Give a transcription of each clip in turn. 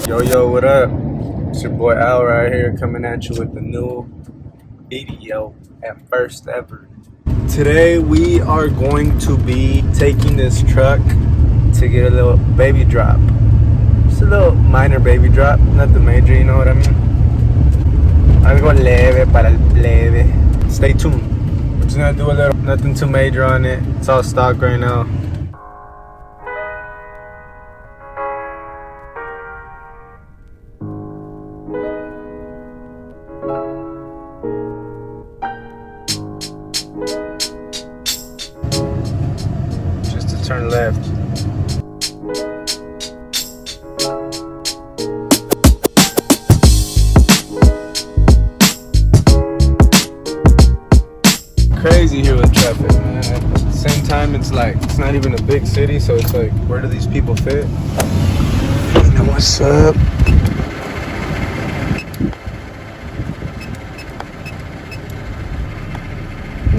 Yo, what up? It's your boy Al right here coming at you with the new video at first ever. Today we are going to be taking this truck to get a little baby drop. Just a little minor baby drop, nothing major, you know what I mean? Algo leve para el plebe. Stay tuned. We're just gonna do a little, nothing too major on it. It's all stock right now. Just to turn left. Crazy here with traffic, man. At the same time, it's like, it's not even a big city, so it's like, where do these people fit? You know what's up?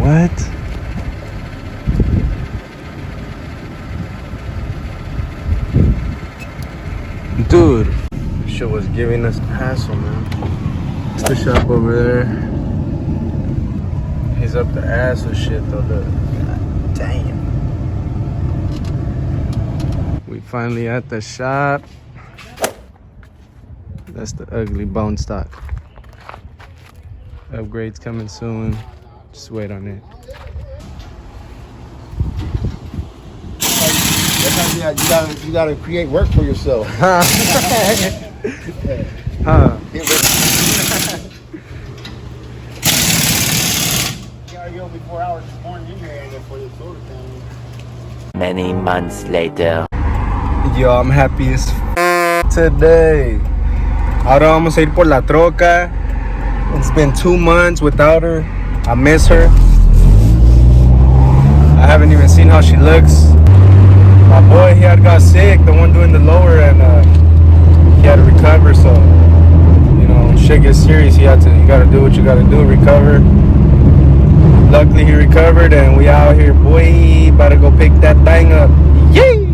What? Dude, this shit was giving us hassle, man. It's the shop over there. He's up the ass with shit though, look. God damn. We finally at the shop. That's the ugly bone stock. Upgrades coming soon. Just wait on it. You gotta create work for yourself. Huh? Many months later. Yo, I'm happy as today. Ahora vamos a ir por la troca. It's been 2 months without her. I miss her. I haven't even seen how she looks. My boy, he had got sick, the one doing the lower, and he had to recover. So, you know, shit gets serious. You gotta do what you gotta do, recover. Luckily, he recovered, and we out here, boy. About to go pick that thing up. Yay!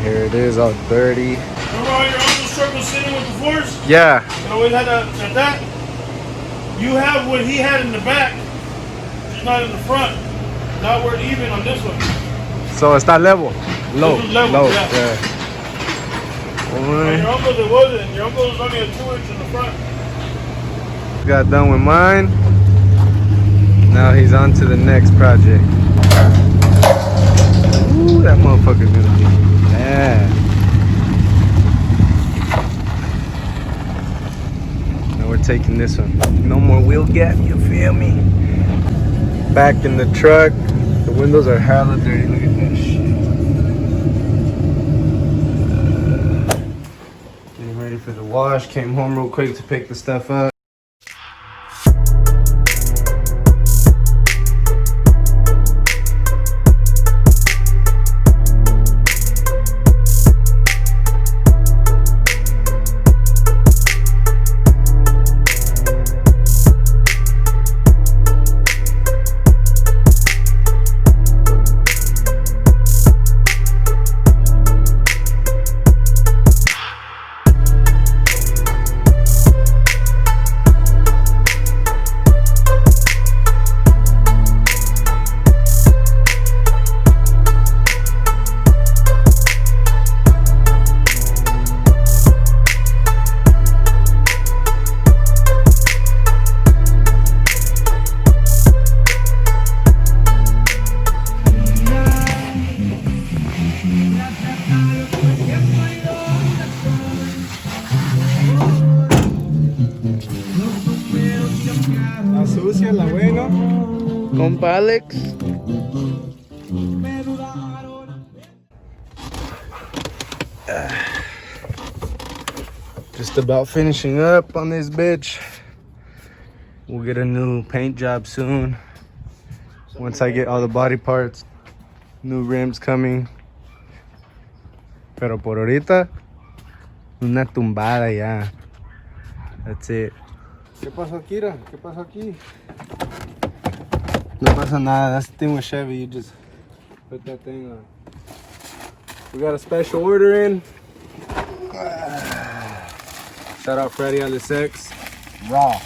Here it is, all dirty. Remember how your uncle's truck was sitting with the floors? Yeah. And always had that? You have what he had in the back, just not in the front. Not where it even on this one. So it's not level. Low. This was level, Low. yeah. On your uncle's it wasn't. Your uncle's was only a 2-inch in the front. Got done with mine. Now he's on to the next project. Ooh, that motherfucker's gonna be bad. Now we're taking this one. No more wheel gap, you feel me? Back in the truck. The windows are hella dirty. Look at that shit. Getting ready for the wash. Came home real quick to pick the stuff up. La sucia, la buena. Compa Alex. Just about finishing up on this bitch. We'll get a new paint job soon. So Once I get all the body parts, new rims coming. Pero por ahorita, una tumbada ya. That's it. ¿Qué pasó, Kira? ¿Qué pasó aquí? No pasa nada. That's the thing with Chevy. You just put that thing on. We got a special order in. Shout out Freddy on the six. Raw.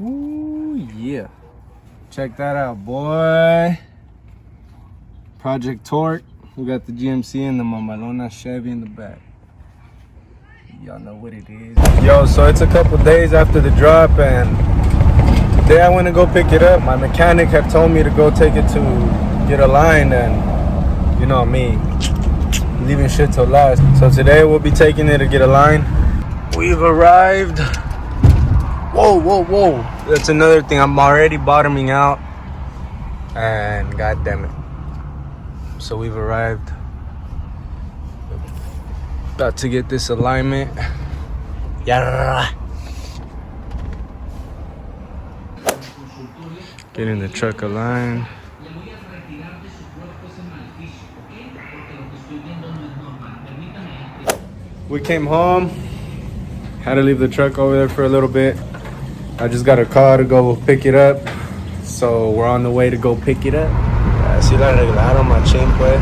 Ooh, yeah. Check that out, boy. Project Torque. We got the GMC and the Mamalona Chevy in the back. Y'all know what it is. Yo, so it's a couple days after the drop, and the day I went to go pick it up, my mechanic had told me to go take it to get aligned, and you know me, leaving shit till last. So today we'll be taking it to get aligned. We've arrived. Whoa, whoa, whoa. That's another thing. I'm already bottoming out, and god damn it. So we've arrived. About to get this alignment. Yeah. Getting the truck aligned. We came home. Had to leave the truck over there for a little bit. I just got a call to go pick it up. So we're on the way to go pick it up. Así la arreglaron, machín, pues.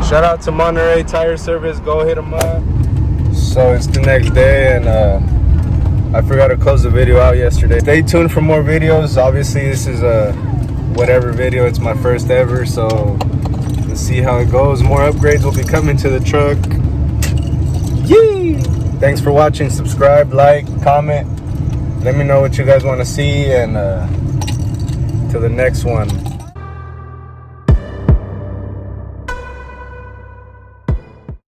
Shout out to Monterey Tire Service. Go hit them up. So it's the next day, and I forgot to close the video out yesterday. Stay tuned for more videos. Obviously, this is a whatever video. It's my first ever, so let's see how it goes. More upgrades will be coming to the truck. Yee! Thanks for watching. Subscribe, like, comment. Let me know what you guys want to see, and till the next one.